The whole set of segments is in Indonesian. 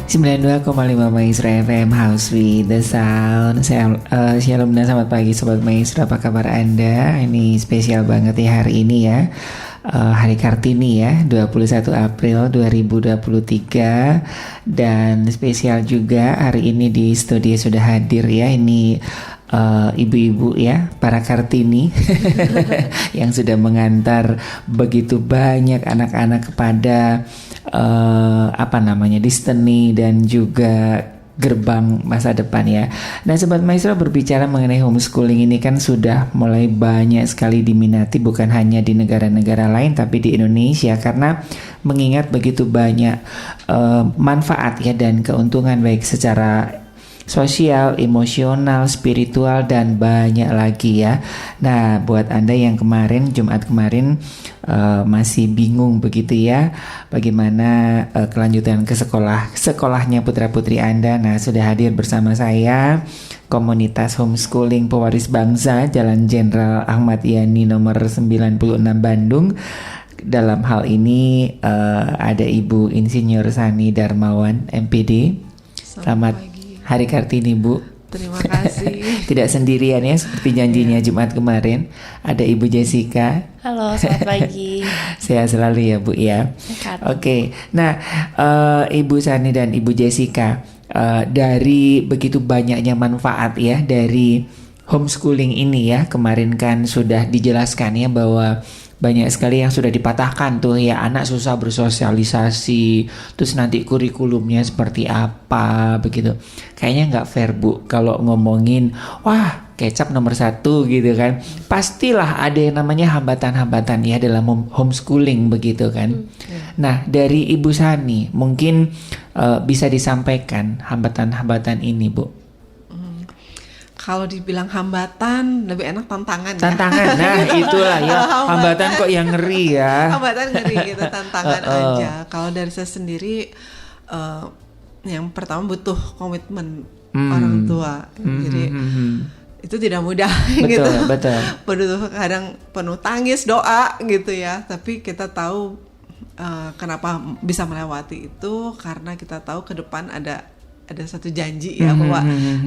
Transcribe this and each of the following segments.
92,5 Maestro FM House with the Sound. Shalom dan selamat pagi Sobat Maestro, apa kabar Anda? Ini spesial banget ya hari ini ya, Hari Kartini ya, 21 April 2023. Dan spesial juga hari ini di studio sudah hadir ya, ini ibu-ibu ya, para Kartini yang sudah mengantar begitu banyak anak-anak kepada destiny dan juga gerbang masa depan ya. Dan Sobat Maestro, berbicara mengenai homeschooling ini kan sudah mulai banyak sekali diminati, bukan hanya di negara-negara lain tapi di Indonesia, karena mengingat begitu banyak manfaat ya dan keuntungan baik secara sosial, emosional, spiritual, dan banyak lagi ya. Nah, buat Anda yang Jumat kemarin masih bingung begitu ya, bagaimana kelanjutan ke sekolahnya putra-putri Anda. Nah, sudah hadir bersama saya komunitas homeschooling pewaris bangsa Jalan Jenderal Ahmad Yani nomor 96 Bandung. Dalam hal ini ada Ibu Insinyur Sani Darmawan MPD. Selamat Hari Kartini, Bu. Terima kasih. Tidak sendirian ya, seperti janjinya Jumat kemarin. Ada Ibu Jessica. Halo, selamat pagi. Sehat selalu ya, Bu ya. Sehat. Oke. Nah, Ibu Sani dan Ibu Jessica, dari begitu banyaknya manfaat ya dari homeschooling ini ya, kemarin kan sudah dijelaskan ya bahwa banyak sekali yang sudah dipatahkan tuh ya, anak susah bersosialisasi, terus nanti kurikulumnya seperti apa begitu. Kayaknya nggak fair, Bu, kalau ngomongin wah kecap nomor 1 gitu kan. Pastilah ada yang namanya hambatan-hambatan ya dalam homeschooling begitu kan. Nah, dari Ibu Sani mungkin bisa disampaikan hambatan-hambatan ini, Bu. Kalau dibilang hambatan, lebih enak tantangan ya. Tantangan, nah itulah ya. Hambatan kok yang ngeri ya. Hambatan ngeri gitu, tantangan aja. Kalau dari saya sendiri, yang pertama butuh komitmen orang tua. Jadi itu tidak mudah gitu. Betul. Kadang penuh tangis, doa gitu ya. Tapi kita tahu kenapa bisa melewati itu, karena kita tahu ke depan ada satu janji ya, bahwa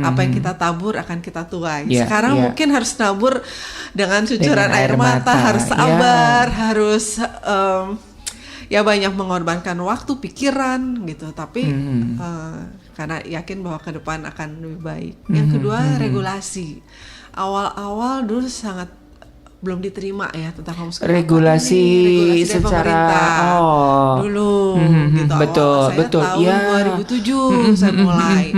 apa yang kita tabur akan kita tuai. Sekarang mungkin harus nabur dengan cucuran air mata, harus sabar, harus banyak mengorbankan waktu, pikiran gitu. Tapi karena yakin bahwa ke depan akan lebih baik. Yang kedua, regulasi. Awal-awal dulu sangat belum diterima ya tentang homeschooling. Regulasi secara dulu gitu. Betul Tahun ya. 2007 saya mulai.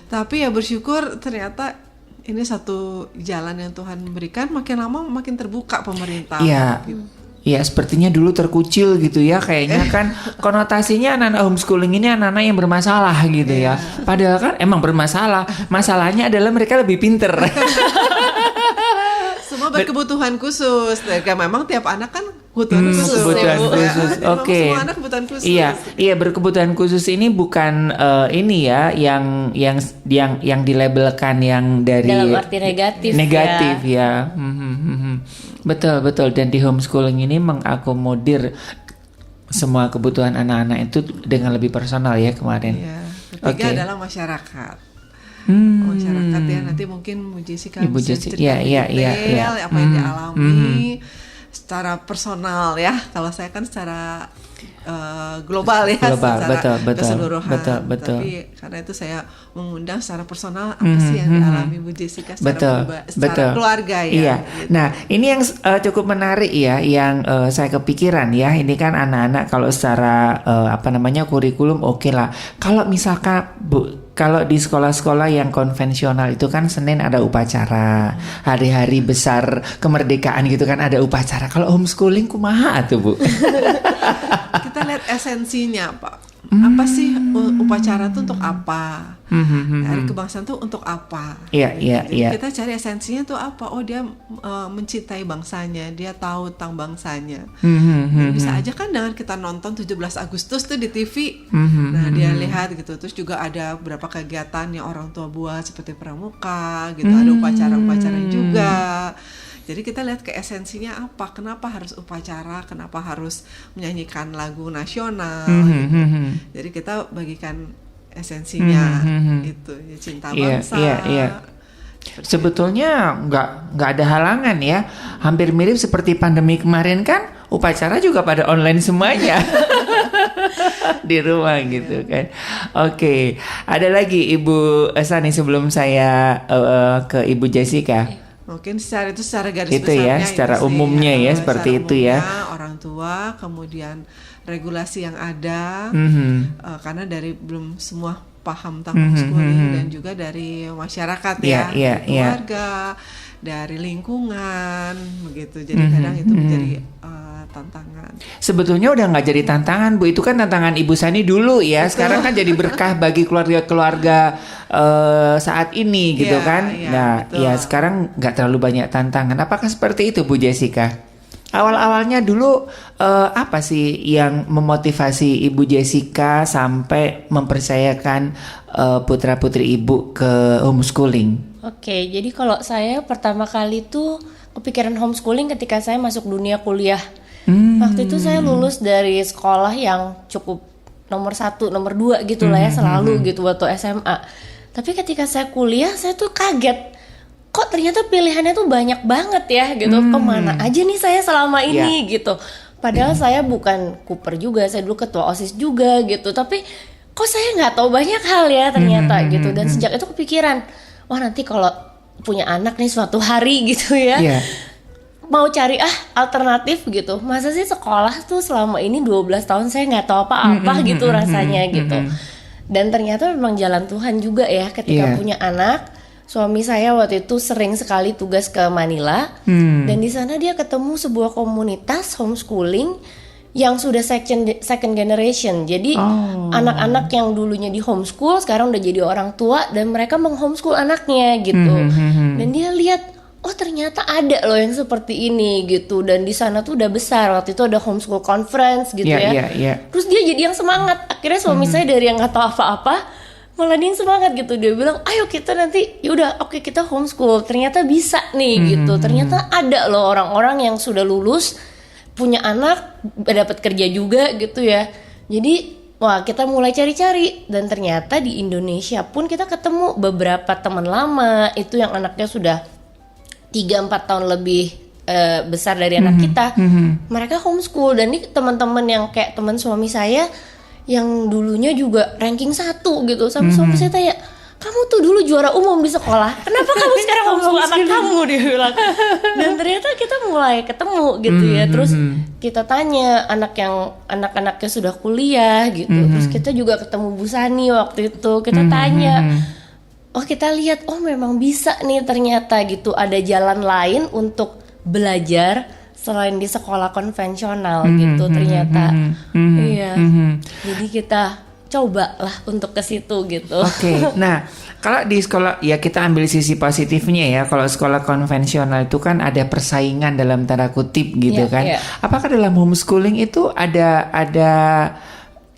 Tapi ya bersyukur ternyata ini satu jalan yang Tuhan berikan, makin lama makin terbuka pemerintah. Iya. Gitu. Ya, sepertinya dulu terkucil gitu ya, kayaknya kan konotasinya anak-anak homeschooling ini anak-anak yang bermasalah gitu ya. Padahal kan emang bermasalah. Masalahnya adalah mereka lebih pinter. Semua berkebutuhan khusus. Memang tiap anak kan kebutuhan khusus. Kebutuhan khusus. Oke. Semua anak kebutuhan khusus. Iya, berkebutuhan khusus ini bukan ini ya yang dilabelkan yang dari dalam arti negatif ya. Betul. Dan di homeschooling ini mengakomodir semua kebutuhan anak-anak itu dengan lebih personal ya kemarin. Iya. Ketiga adalah masyarakat. Masyarakat ya, nanti mungkin Bu Jessica bisa cerita detail apa yang dialami secara personal ya. Kalau saya kan secara global ya, secara keseluruhan. Betul. Tapi karena itu saya mengundang secara personal apa sih yang dialami Bu Jessica secara keluarga ya. Iya. Gitu. Nah, ini yang cukup menarik ya, yang saya kepikiran ya. Ini kan anak-anak kalau secara kurikulum oke lah. Kalau misalkan Bu, kalau di sekolah-sekolah yang konvensional itu kan Senin ada upacara, hari-hari besar kemerdekaan gitu kan ada upacara. Kalau homeschooling kumaha tuh, Bu? Kita lihat esensinya, Pak. Apa sih upacara itu untuk apa? Hari kebangsaan itu untuk apa? Iya. Kita cari esensinya itu apa? Oh, dia mencintai bangsanya, dia tahu tentang bangsanya. Bisa aja kan dengan kita nonton 17 Agustus tuh di TV. Nah, dia lihat gitu. Terus juga ada beberapa kegiatan yang orang tua buat seperti pramuka gitu. Ada upacara-upacara juga. Jadi kita lihat ke esensinya apa, kenapa harus upacara, kenapa harus menyanyikan lagu nasional gitu. Jadi kita bagikan esensinya itu ya, cinta bangsa. Iya. Sebetulnya nggak ada halangan ya. Hampir mirip seperti pandemi kemarin kan, upacara juga pada online semuanya. Di rumah gitu kan. Oke, ada lagi Ibu Sani sebelum saya ke Ibu Jessica. Mungkin secara garis itu ya, besarnya secara itu sih, umumnya ya seperti secara itu ya. umumnya, orang tua, kemudian regulasi yang ada, karena dari belum semua paham tentang homeschooling dan juga dari masyarakat ya, dari keluarga, dari lingkungan, begitu. Jadi kadang itu menjadi tantangan. Sebetulnya udah nggak jadi tantangan, Bu. Itu kan tantangan Ibu Sani dulu ya. Sekarang kan jadi berkah bagi keluarga-keluarga saat ini gitu kan. Nah, ya sekarang nggak terlalu banyak tantangan. Apakah seperti itu, Bu Jessica? Awal-awalnya dulu apa sih yang memotivasi Ibu Jessica sampai mempercayakan putra-putri Ibu ke homeschooling? Oke, jadi kalau saya pertama kali tuh kepikiran homeschooling ketika saya masuk dunia kuliah. Waktu itu saya lulus dari sekolah yang cukup nomor 1, nomor 2 gitu lah ya, selalu gitu waktu SMA. Tapi ketika saya kuliah, saya tuh kaget. Kok ternyata pilihannya tuh banyak banget ya gitu. Kemana aja nih saya selama ini gitu. Padahal saya bukan Cooper juga, saya dulu ketua OSIS juga gitu. Tapi kok saya nggak tahu banyak hal ya ternyata gitu. Dan sejak itu kepikiran, wah nanti kalau punya anak nih suatu hari gitu ya, mau cari alternatif gitu. Masa sih sekolah tuh selama ini 12 tahun saya nggak tahu apa-apa gitu rasanya gitu. Dan ternyata memang jalan Tuhan juga ya ketika punya anak. Suami saya waktu itu sering sekali tugas ke Manila, dan di sana dia ketemu sebuah komunitas homeschooling yang sudah second generation. Jadi anak-anak yang dulunya di homeschool sekarang udah jadi orang tua dan mereka menghomeschool anaknya gitu. Dan dia lihat, oh ternyata ada loh yang seperti ini gitu. Dan di sana tuh udah besar, waktu itu ada homeschool conference gitu ya. Terus dia jadi yang semangat. Akhirnya suami saya dari yang nggak tahu apa-apa malah dia semangat gitu. Dia bilang, ayo kita nanti yaudah oke kita homeschool. Ternyata bisa nih gitu. Ternyata ada loh orang-orang yang sudah lulus, punya anak, dapat kerja juga gitu ya. Jadi wah kita mulai cari-cari. Dan ternyata di Indonesia pun kita ketemu beberapa teman lama itu yang anaknya sudah 3-4 tahun lebih besar dari anak kita. Mereka homeschool. Dan ini teman-teman yang kayak teman suami saya yang dulunya juga ranking 1 gitu. Sama suami saya tanya, kamu tuh dulu juara umum di sekolah, kenapa kamu sekarang homeschool anak kamu, dia bilang. Dan ternyata kita mulai ketemu gitu ya. Terus kita tanya anak-anaknya sudah kuliah gitu. Terus kita juga ketemu Bu Sani waktu itu. Kita tanya, oh kita lihat, oh memang bisa nih ternyata gitu. Ada jalan lain untuk belajar selain di sekolah konvensional gitu ternyata. Jadi kita cobalah untuk ke situ gitu. Oke. Nah, kalau di sekolah ya kita ambil sisi positifnya ya. Kalau sekolah konvensional itu kan ada persaingan dalam tanda kutip gitu kan. Apakah dalam homeschooling itu ada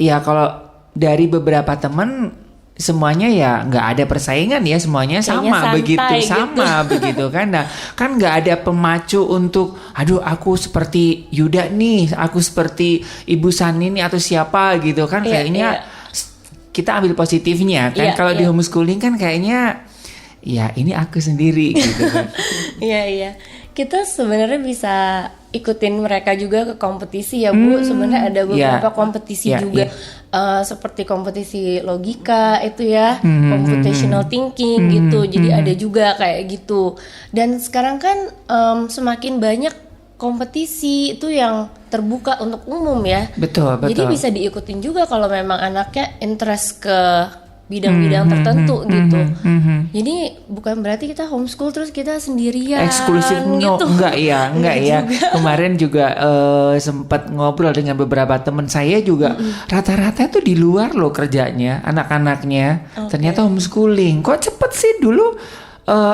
ya kalau dari beberapa teman semuanya ya nggak ada persaingan ya, semuanya sama begitu kan. Nah kan nggak ada pemacu untuk aduh aku seperti Yuda nih, aku seperti Ibu Sani nih atau siapa gitu kan. Kayaknya kita ambil positifnya kan. Kalau di homeschooling kan kayaknya ya ini aku sendiri gitu kan. Iya kita sebenarnya bisa ikutin mereka juga ke kompetisi ya Bu. Sebenarnya ada beberapa kompetisi juga. Seperti kompetisi logika itu ya, computational thinking gitu. Jadi ada juga kayak gitu. Dan sekarang kan semakin banyak kompetisi itu yang terbuka untuk umum ya. Betul. Jadi bisa diikutin juga kalau memang anaknya interest ke bidang-bidang tertentu gitu. Jadi bukan berarti kita homeschool terus kita sendirian eksklusif gitu. Enggak ya. Kemarin juga sempat ngobrol dengan beberapa teman saya juga rata-rata tuh di luar loh kerjanya anak-anaknya. Ternyata homeschooling. Kok cepet sih dulu?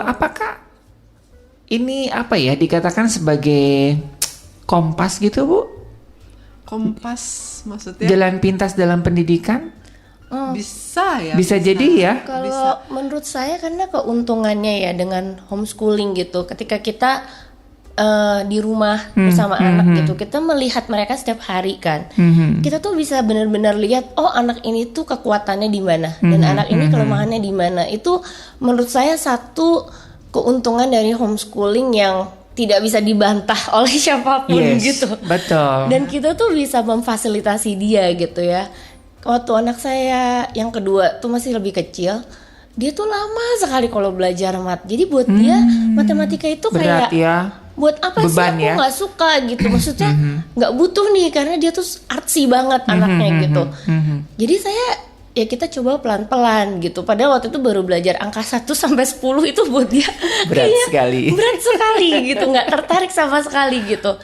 Apakah ini apa ya dikatakan sebagai kompas gitu Bu? Kompas maksudnya? Jalan pintas dalam pendidikan? Bisa jadi ya. Kalau menurut saya karena keuntungannya ya dengan homeschooling gitu, ketika kita di rumah bersama anak gitu, kita melihat mereka setiap hari kan, kita tuh bisa benar-benar lihat oh anak ini tuh kekuatannya di mana dan anak ini kelemahannya di mana. Itu menurut saya satu keuntungan dari homeschooling yang tidak bisa dibantah oleh siapapun gitu. Betul. Dan kita tuh bisa memfasilitasi dia gitu ya. Waktu anak saya yang kedua tuh masih lebih kecil, dia tuh lama sekali kalau belajar mat. Jadi buat dia matematika itu berat kayak ya. Buat apa Beban sih aku ya? nggak suka gitu. Maksudnya nggak butuh nih karena dia tuh artsy banget anaknya gitu. Jadi ya kita coba pelan-pelan gitu. Padahal waktu itu baru belajar angka 1 sampai 10 itu buat dia Berat sekali. Berat sekali gitu, nggak tertarik sama sekali gitu.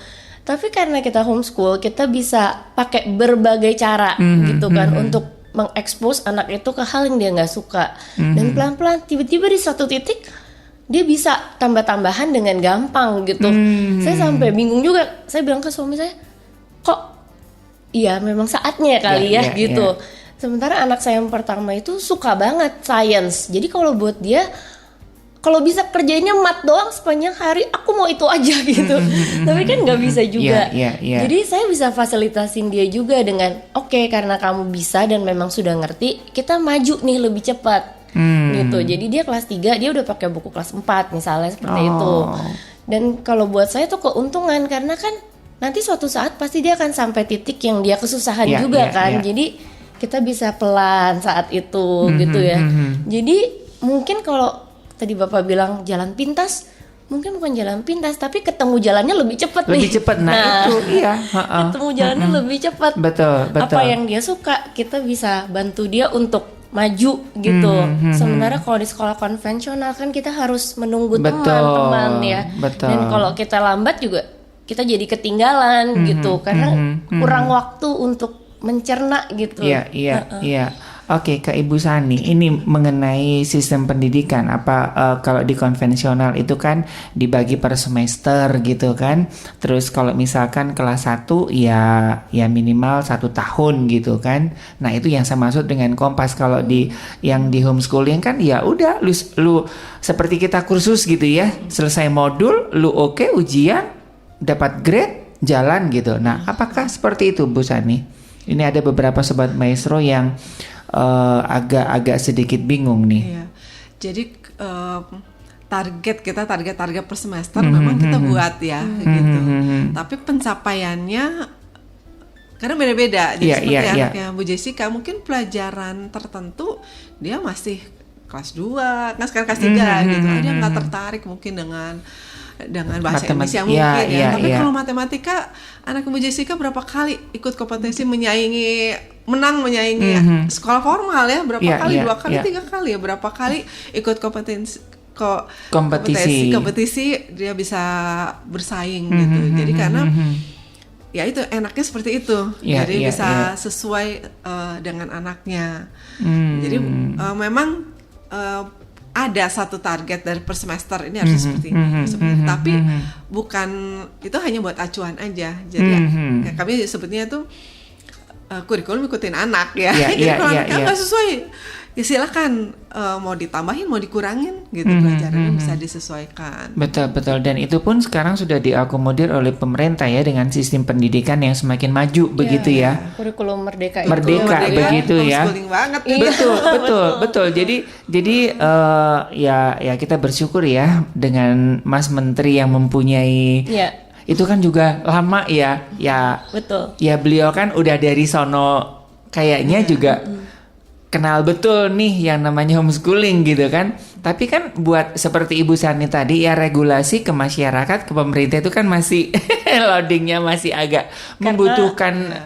Tapi karena kita homeschool, kita bisa pakai berbagai cara gitu kan untuk mengekspos anak itu ke hal yang dia nggak suka. Dan pelan-pelan tiba-tiba di satu titik dia bisa tambah-tambahan dengan gampang gitu. Saya sampai bingung juga. Saya bilang ke suami saya, kok iya memang saatnya kali ya gitu. Sementara anak saya yang pertama itu suka banget science. Jadi kalau buat dia, kalau bisa kerjanya mat doang sepanjang hari, aku mau itu aja gitu. Tapi kan nggak bisa juga. Jadi saya bisa fasilitasin dia juga dengan, oke, karena kamu bisa dan memang sudah ngerti, kita maju nih lebih cepat. Gitu. Jadi dia kelas 3, dia udah pakai buku kelas 4 misalnya seperti itu. Dan kalau buat saya tuh keuntungan karena kan nanti suatu saat pasti dia akan sampai titik yang dia kesusahan juga kan. Jadi kita bisa pelan saat itu gitu ya. Jadi mungkin kalau tadi Bapak bilang jalan pintas, mungkin bukan jalan pintas tapi ketemu jalannya lebih cepat nih. Lebih cepat. Nah, itu iya. Ketemu jalannya lebih cepat. Betul. Apa yang dia suka, kita bisa bantu dia untuk maju gitu. Sementara kalau di sekolah konvensional kan kita harus menunggu teman-teman ya. Dan kalau kita lambat juga kita jadi ketinggalan gitu karena kurang waktu untuk mencerna gitu. Iya. Oke, Kak Ibu Sani, ini mengenai sistem pendidikan kalau di konvensional itu kan dibagi per semester gitu kan. Terus kalau misalkan kelas 1 ya minimal 1 tahun gitu kan. Nah, itu yang saya maksud dengan kompas. Kalau yang di homeschooling kan ya udah lu seperti kita kursus gitu ya. Selesai modul, lu oke ujian, dapat grade, jalan gitu. Nah, apakah seperti itu Bu Sani? Ini ada beberapa sobat maestro yang agak sedikit bingung nih. Iya. Jadi target per semester memang kita buat ya gitu. Tapi pencapaiannya karena beda-beda. Jadi seperti anaknya Bu Jessica mungkin pelajaran tertentu dia masih kelas 2, kan sekarang kelas 3 gitu. Dia nggak tertarik mungkin dengan bahasa Indonesia mungkin ya. Tapi kalau matematika, anak Bu Jessica berapa kali ikut kompetisi menang menyaingi sekolah formal ya, berapa kali, 2 kali, 3 kali ya, berapa kali ikut kompetisi dia bisa bersaing gitu. Jadi karena ya itu enaknya seperti itu. Jadi bisa sesuai dengan anaknya. Jadi memang ada satu target dari per semester ini harus seperti ini. Tapi bukan itu hanya buat acuan aja. Jadi kami sebutnya tuh kurikulum ikutin anak ya. Jadi kalau anak nggak sesuai, ya silakan mau ditambahin, mau dikurangin gitu, pelajarannya bisa disesuaikan. Betul. Dan itu pun sekarang sudah diakomodir oleh pemerintah ya dengan sistem pendidikan yang semakin maju begitu ya. Kurikulum merdeka begitu ya. Banget. Betul. Jadi ya kita bersyukur ya dengan Mas Menteri yang mempunyai itu kan juga lama ya. Betul. Ya beliau kan udah dari sono kayaknya juga kenal betul nih yang namanya homeschooling gitu kan. Tapi kan buat seperti Ibu Sani tadi ya, regulasi ke masyarakat, ke pemerintah itu kan masih loadingnya masih agak membutuhkan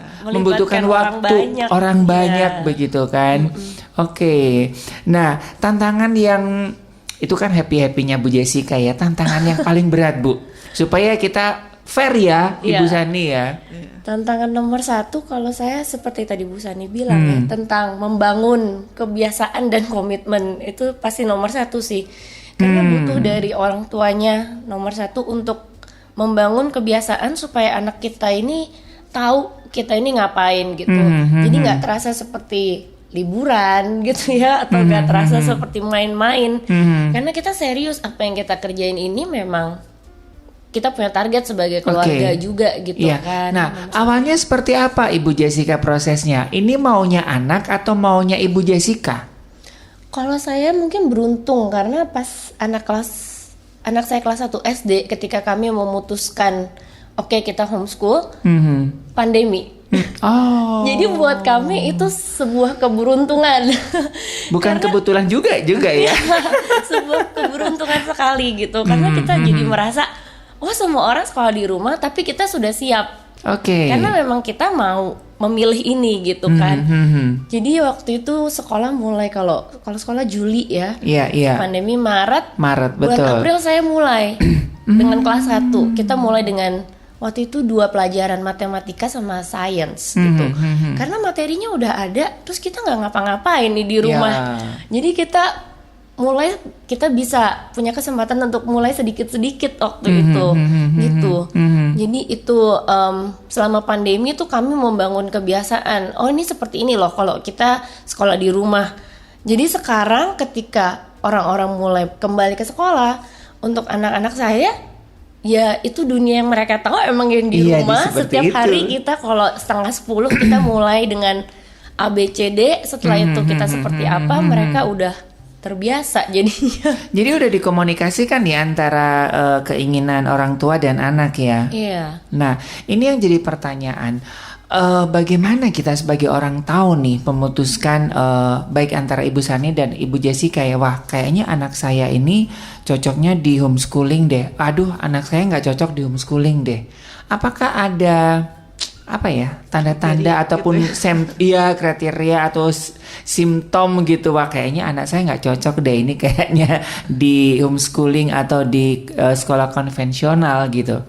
waktu orang banyak begitu kan. Oke. Nah, tantangan yang itu kan happy-happynya Bu Jessica ya. Tantangan yang paling berat Bu, supaya kita fair ya Ibu Sani ya. Tantangan nomor 1 kalau saya seperti tadi Bu Sani bilang ya, tentang membangun kebiasaan dan komitmen itu pasti nomor 1 sih. Karena butuh dari orang tuanya nomor 1 untuk membangun kebiasaan supaya anak kita ini tahu kita ini ngapain gitu. Jadi nggak terasa seperti liburan gitu ya, atau nggak terasa seperti main-main. Karena kita serius, apa yang kita kerjain ini memang kita punya target sebagai keluarga juga gitu Iya. kan. Nah, awalnya seperti apa Ibu Jessica prosesnya? Ini maunya anak atau maunya Ibu Jessica? Kalau saya mungkin beruntung karena pas anak saya kelas 1 SD ketika kami memutuskan oke, kita homeschool, pandemi. Oh. Jadi buat kami itu sebuah keberuntungan. Bukan kebetulan juga ya. Sebuah keberuntungan sekali gitu. Karena kita jadi merasa, oh semua orang sekolah di rumah tapi kita sudah siap. Oke. Karena memang kita mau memilih ini gitu kan. Jadi waktu itu sekolah mulai kalau sekolah Juli ya. Iya. Pandemi Maret, Maret, bulan betul. April saya mulai dengan kelas 1. Kita mulai dengan waktu itu 2 pelajaran matematika sama science gitu. Karena materinya udah ada, terus kita nggak ngapa-ngapain nih di rumah. Jadi kita bisa punya kesempatan untuk mulai sedikit-sedikit waktu itu gitu. Jadi itu selama pandemi itu kami membangun kebiasaan. Oh ini seperti ini loh kalau kita sekolah di rumah. Jadi sekarang ketika orang-orang mulai kembali ke sekolah, untuk anak-anak saya ya itu dunia yang mereka tahu emang yang di rumah. Setiap hari kita kalau 9:30 kita mulai dengan ABCD, setelah itu kita seperti apa, mereka udah terbiasa jadinya. Jadi udah dikomunikasikan ya antara keinginan orang tua dan anak ya. Iya. Nah, ini yang jadi pertanyaan. Bagaimana kita sebagai orang tahu nih memutuskan baik antara Ibu Sani dan Ibu Jessica ya, wah kayaknya anak saya ini cocoknya di homeschooling deh. Aduh, anak saya nggak cocok di homeschooling deh. Apakah ada apa ya tanda-tanda ataupun kriteria atau simptom gitu, wah kayaknya anak saya nggak cocok deh ini kayaknya di homeschooling atau di sekolah konvensional gitu.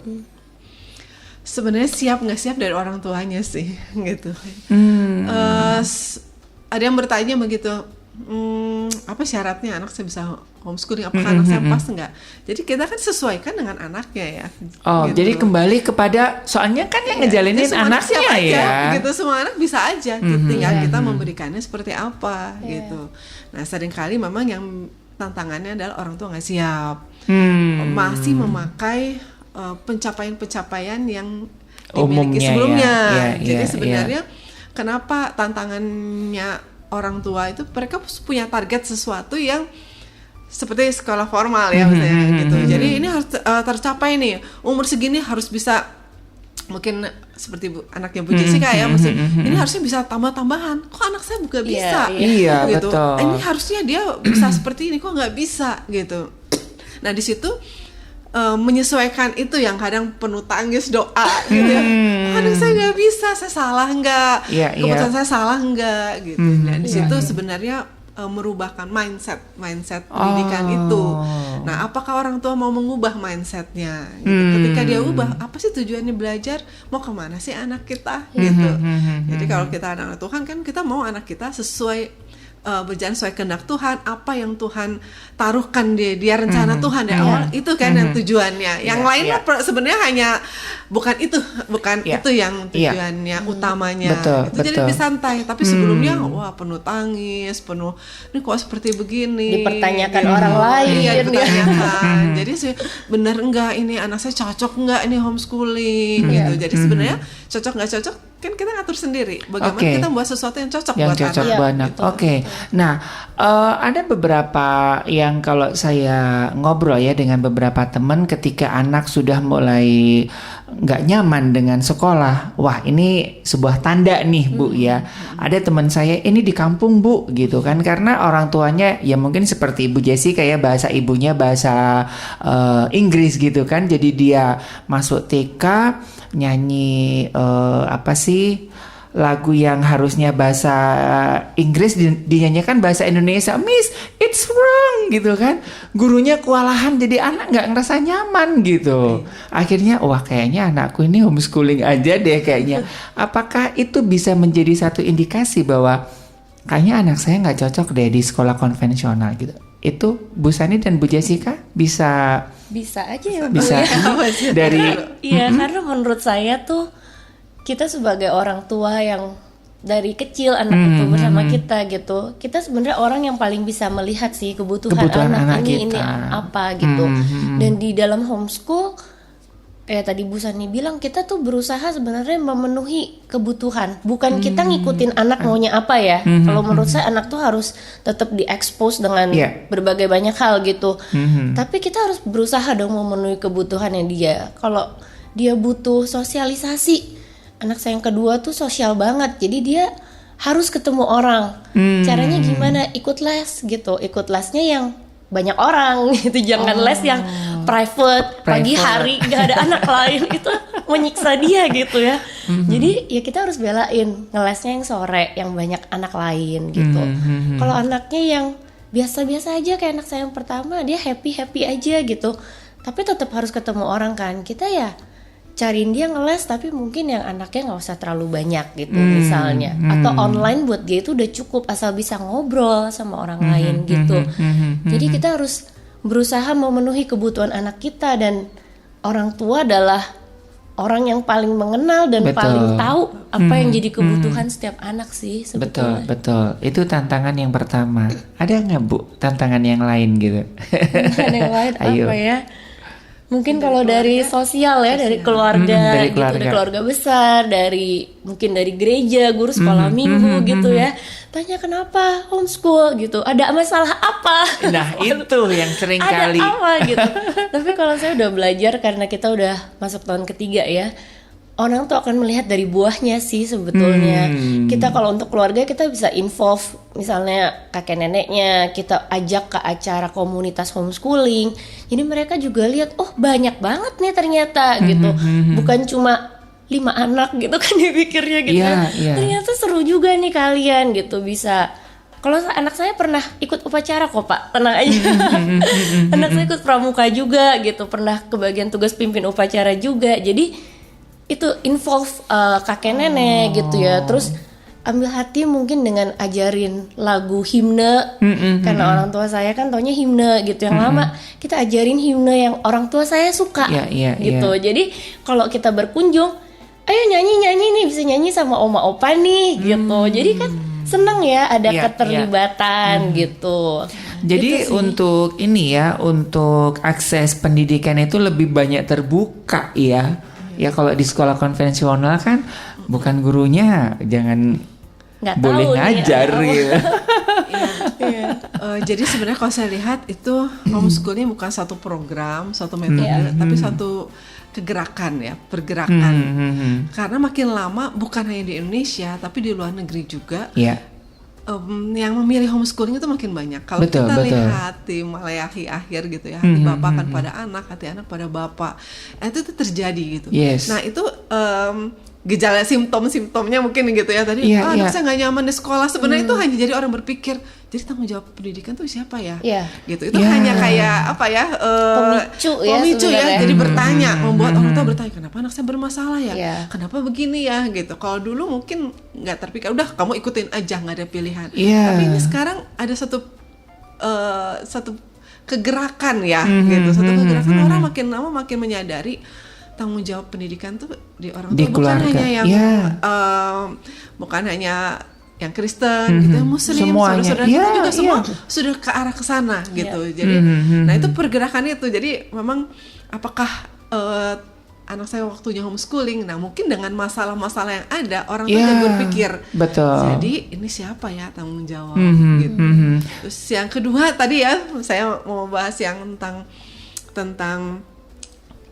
Sebenarnya siap nggak siap dari orang tuanya sih gitu. Ada yang bertanya begitu, apa syaratnya anak saya bisa homeschooling, apakah anak saya pas nggak? Jadi kita kan sesuaikan dengan anaknya ya. Oh, gitu. jadi kembali kepada soalnya kan yang ngejalinin anaknya aja, ya. Gitu, semua anak bisa aja. Tinggal kita memberikannya seperti apa gitu. Nah, seringkali memang yang tantangannya adalah orang tua nggak siap, masih memakai pencapaian-pencapaian yang dimiliki umumnya sebelumnya. ya. Jadi sebenarnya kenapa tantangannya orang tua itu, mereka punya target sesuatu yang seperti sekolah formal ya misalnya gitu. Jadi ini harus tercapai nih, umur segini harus bisa, mungkin seperti anaknya Bu Jessica ya, ini harusnya bisa tambah-tambahan. Kok anak saya juga bisa? Iya, gitu. betul. Ini harusnya dia bisa seperti ini, kok nggak bisa gitu. Nah di situ menyesuaikan itu yang kadang penuh tangis doa gitu ya. Aduh saya nggak bisa, saya salah nggak? Keputusan saya salah nggak? Gitu. Nah di situ sebenarnya merubahkan mindset pendidikan itu. Nah apakah orang tua mau mengubah mindsetnya? Gitu. Ketika dia ubah, apa sih tujuannya belajar? Mau kemana sih anak kita? Gitu. Jadi kalau kita anak Tuhan kan kita mau anak kita sesuai berjalan sesuai kehendak Tuhan, apa yang Tuhan taruhkan dia rencana Tuhan ya awal itu kan yang tujuannya. Yang lain sebenarnya hanya bukan itu yang tujuannya utamanya. Betul. Jadi lebih santai. Tapi sebelumnya wah penuh tangis, penuh ini kok seperti begini. Dipertanyakan orang lain. Iya, dipertanyakan. Jadi benar enggak ini anak saya cocok enggak ini homeschooling gitu. Jadi sebenarnya cocok nggak cocok kan kita ngatur sendiri. Bagaimana kita buat sesuatu yang cocok buat anak. Gitu. Oke. Nah, ada beberapa yang kalau saya ngobrol ya dengan beberapa teman ketika anak sudah mulai nggak nyaman dengan sekolah, wah ini sebuah tanda nih Bu ya. Ada teman saya ini di kampung Bu gitu kan, karena orang tuanya ya mungkin seperti Ibu Jessi kayak bahasa ibunya bahasa Inggris gitu kan, jadi dia masuk TK nyanyi lagu yang harusnya bahasa Inggris dinyanyikan bahasa Indonesia, Miss, it's wrong gitu kan. Gurunya kewalahan, jadi anak nggak ngerasa nyaman gitu. Akhirnya, wah kayaknya anakku ini homeschooling aja deh kayaknya. Apakah itu bisa menjadi satu indikasi bahwa kayaknya anak saya nggak cocok deh di sekolah konvensional gitu? Itu Bu Sani dan Bu Jessica bisa aja ya Bu ya. Dari karena menurut saya tuh kita sebagai orang tua yang dari kecil anak itu bersama kita gitu, kita sebenarnya orang yang paling bisa melihat sih kebutuhan anak ini apa gitu. Dan di dalam homeschool tadi Bu Sani bilang, kita tuh berusaha sebenarnya memenuhi kebutuhan, bukan kita ngikutin anak maunya apa ya. Kalau menurut saya anak tuh harus tetap diekspos dengan berbagai banyak hal gitu. Tapi kita harus berusaha dong memenuhi kebutuhannya dia. Kalau dia butuh sosialisasi, anak saya yang kedua tuh sosial banget, jadi dia harus ketemu orang. Caranya gimana? Ikut les gitu, ikut lesnya yang banyak orang gitu, jangan les yang private pagi hari gak ada anak lain, itu menyiksa dia gitu ya. Jadi ya kita harus belain ngelesnya yang sore yang banyak anak lain gitu. Kalau anaknya yang biasa-biasa aja kayak anak saya yang pertama, dia happy aja gitu, tapi tetap harus ketemu orang kan, kita ya cariin dia ngeles tapi mungkin yang anaknya nggak usah terlalu banyak gitu misalnya, atau online buat dia itu udah cukup asal bisa ngobrol sama orang lain gitu. Jadi kita harus berusaha memenuhi kebutuhan anak kita, dan orang tua adalah orang yang paling mengenal dan paling tahu apa yang jadi kebutuhan setiap anak sih sebetulnya. Betul. Itu tantangan yang pertama. Ada nggak Bu tantangan yang lain gitu? Tantangan yang lain apa ya? Mungkin kalau dari sosial ya, dari keluarga, dari keluarga. gitu, dari keluarga besar, mungkin dari gereja, guru sekolah minggu gitu ya. Tanya kenapa homeschool gitu, ada masalah apa? Nah itu yang sering kali. Ada apa gitu. Tapi kalau saya udah belajar, karena kita udah masuk tahun ketiga ya, orang tuh akan melihat dari buahnya sih sebetulnya. Kita kalau untuk keluarga kita bisa involve, misalnya kakek neneknya kita ajak ke acara komunitas homeschooling. Jadi mereka juga lihat, oh banyak banget nih ternyata gitu. Bukan cuma 5 anak gitu kan dipikirnya gitu. Ternyata seru juga nih kalian gitu bisa. Kalau anak saya pernah ikut upacara kok Pak, tenang aja. Anak saya ikut pramuka juga gitu, pernah kebagian tugas pimpin upacara juga. Jadi itu involve kakek nenek gitu ya. Terus ambil hati mungkin dengan ajarin lagu himne, karena orang tua saya kan taunya himne gitu yang lama, kita ajarin himne yang orang tua saya suka gitu. Jadi kalau kita berkunjung, ayo nyanyi nih, bisa nyanyi sama oma opa nih gitu. Jadi kan seneng ya ada keterlibatan gitu. Jadi gitu untuk ini ya, untuk akses pendidikan itu lebih banyak terbuka ya. Ya kalau di sekolah konvensional kan bukan gurunya, jangan nggak boleh tahu ngajar gitu. Jadi sebenarnya kalau saya lihat itu homeschooling bukan satu program, satu metode, tapi satu kegerakan ya, pergerakan. Karena makin lama bukan hanya di Indonesia tapi di luar negeri juga. Yang memilih homeschooling itu makin banyak. Kalau kita lihat di Maleakhi akhir gitu ya, hati bapak kan pada anak, hati anak pada bapak. Itu tuh terjadi gitu. Nah itu gejala simptom-simptomnya mungkin gitu ya tadi. Anak saya nggak nyaman di sekolah. Sebenarnya itu hanya jadi orang berpikir, jadi tanggung jawab pendidikan tuh siapa ya? Gitu. Itu hanya kayak apa ya? Pemicu ya. Jadi bertanya, membuat orang tua bertanya, kenapa anak saya bermasalah ya? Kenapa begini ya? Gitu. Kalau dulu mungkin nggak terpikir, udah kamu ikutin aja, nggak ada pilihan. Tapi ini sekarang ada satu kegerakan ya, gitu. Satu kegerakan orang makin lama makin menyadari tanggung jawab pendidikan tuh di orang tua, bukan hanya yang bukan hanya yang Kristen gitu, yang Muslim, saudara-saudara kita juga semua sudah ke arah kesana gitu. Jadi, nah itu pergerakan itu. Jadi memang apakah anak saya waktunya homeschooling? Nah mungkin dengan masalah-masalah yang ada, orang tua jadi berpikir, jadi ini siapa ya tanggung jawab gitu. Terus yang kedua tadi ya, saya mau bahas yang tentang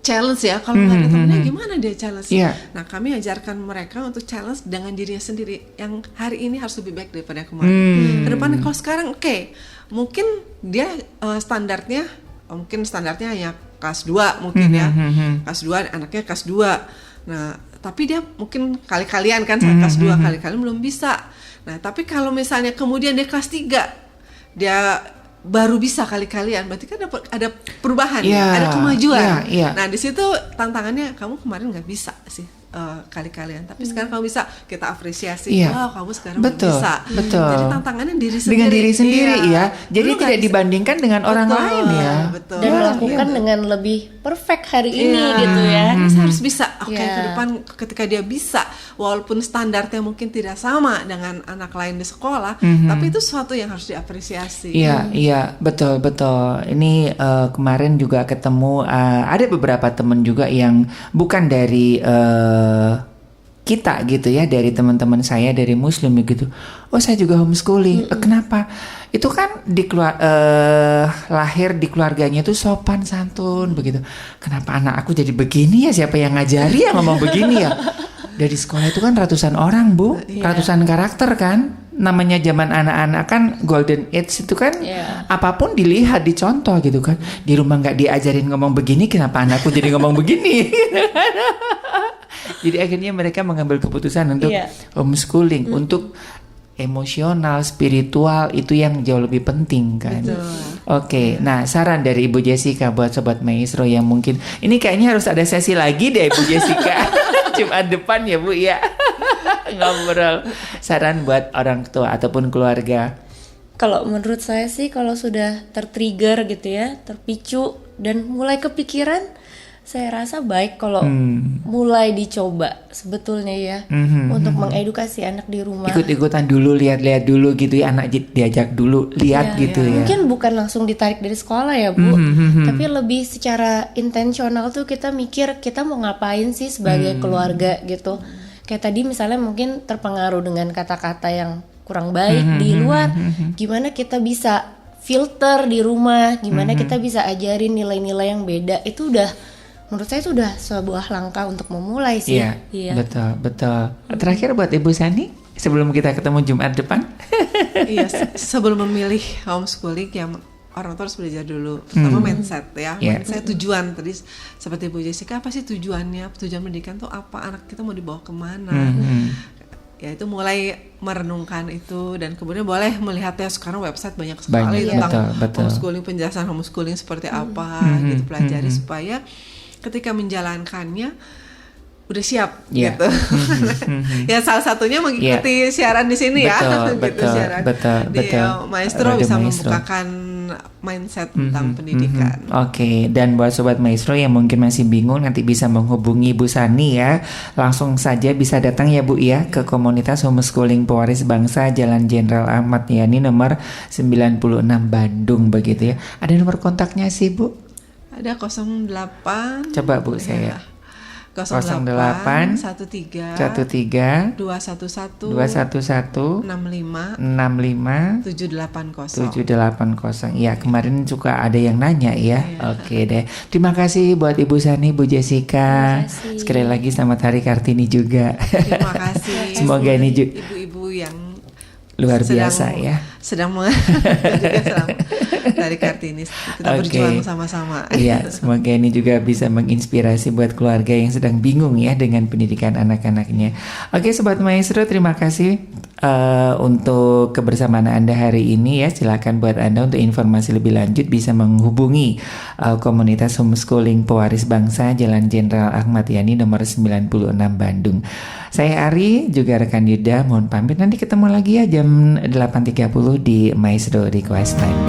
challenge ya, kalau nggak ada temennya gimana dia challenge? Nah kami ajarkan mereka untuk challenge dengan dirinya sendiri, yang hari ini harus lebih baik daripada yang kemarin. Kedepannya kalau sekarang mungkin dia standarnya hanya kelas 2 mungkin ya, kelas 2 anaknya kelas 2. Nah tapi dia mungkin kali-kalian kan kelas 2 kali-kalian belum bisa. Nah tapi kalau misalnya kemudian dia kelas 3 dia baru bisa kali-kalian, berarti kan ada perubahan, ada kemajuan. Nah di situ tantangannya, kamu kemarin nggak bisa sih kali-kalian. Tapi sekarang kalau bisa kita apresiasi, Iya. wow kamu sekarang Betul, bisa. betul. Jadi tantangannya diri sendiri. Dengan diri sendiri Iya. ya. Jadi Dulu tidak nggak bisa. dibandingkan dengan orang Betul, lain ya. betul. Dan melakukan dengan lebih perfect hari ini Iya. gitu ya. Saya harus bisa. Oke, Iya. ke depan ketika dia bisa, walaupun standarnya mungkin tidak sama dengan anak lain di sekolah, tapi itu sesuatu yang harus diapresiasi. Iya, iya, betul, betul. Ini kemarin juga ketemu ada beberapa teman juga yang bukan dari kita gitu ya, dari teman-teman saya dari Muslim gitu. Oh, saya juga homeschooling. Kenapa? Itu kan lahir di keluarganya itu sopan santun begitu. Kenapa anak aku jadi begini ya? Siapa yang ngajari ya ngomong begini ya? Dari sekolah itu kan ratusan orang, Bu. Ratusan karakter kan. Namanya zaman anak-anak kan golden age itu kan apapun dilihat, dicontoh gitu kan. Di rumah nggak diajarin ngomong begini, kenapa anakku jadi ngomong begini? Jadi akhirnya mereka mengambil keputusan untuk homeschooling, untuk emosional, spiritual itu yang jauh lebih penting kan. Oke, nah saran dari Ibu Jessica buat Sobat Maestro yang mungkin ini kayaknya harus ada sesi lagi deh Ibu Jessica. Jumat depan ya Bu ya. Ngobrol saran buat orang tua ataupun keluarga. Kalau menurut saya sih kalau sudah tertrigger gitu ya, terpicu dan mulai kepikiran, saya rasa baik kalau mulai dicoba sebetulnya ya untuk mengedukasi anak di rumah. Ikut-ikutan dulu, lihat-lihat dulu gitu ya, anak diajak dulu lihat gitu ya. Mungkin bukan langsung ditarik dari sekolah ya Bu, tapi lebih secara intensional tuh kita mikir kita mau ngapain sih sebagai keluarga gitu. Kayak tadi misalnya mungkin terpengaruh dengan kata-kata yang kurang baik di luar, gimana kita bisa filter di rumah, gimana kita bisa ajarin nilai-nilai yang beda, itu udah menurut saya itu udah sebuah langkah untuk memulai sih. Iya, betul. Terakhir buat Ibu Sani sebelum kita ketemu Jumat depan. Iya, sebelum memilih homeschooling ya orang tua harus belajar dulu, pertama mindset ya, mindset tujuan tadi seperti Bu Jessica, apa sih tujuannya, tujuan pendidikan tuh apa, anak kita mau dibawa kemana, ya itu mulai merenungkan itu dan kemudian boleh melihatnya sekarang website banyak sekali tentang homeschooling, penjelasan homeschooling seperti apa, gitu pelajari supaya ketika menjalankannya udah siap gitu. Ya salah satunya mengikuti siaran di sini siaran di Maestro bisa membukakan mindset tentang pendidikan. Oke, dan buat Sobat Maestro yang mungkin masih bingung nanti bisa menghubungi Bu Sani ya. Langsung saja bisa datang ya Bu ya ke komunitas homeschooling pewaris bangsa Jalan Jenderal Ahmad Yani nomor 96 Bandung begitu ya. Ada nomor kontaknya sih Bu? Ada 08. Coba Bu saya. 08 13 211 211 65 780. Ya, kemarin juga ada yang nanya ya. Oke deh. Terima kasih buat Ibu Sani, Bu Jessica. Sekali lagi selamat Hari Kartini juga. Terima kasih. Semoga ini ibu-ibu yang luar biasa ya. Sedang dari Kartini kita berjuang sama-sama. Iya, semoga ini juga bisa menginspirasi buat keluarga yang sedang bingung ya dengan pendidikan anak-anaknya. Oke, Sobat Maestro, terima kasih untuk kebersamaan Anda hari ini ya. Silakan buat Anda untuk informasi lebih lanjut bisa menghubungi komunitas homeschooling pewaris bangsa Jalan Jenderal Ahmad Yani nomor 96 Bandung. Saya Ari, juga rekan Yuda, mohon pamit. Nanti ketemu lagi ya jam 8.30 di Maestro Request Time.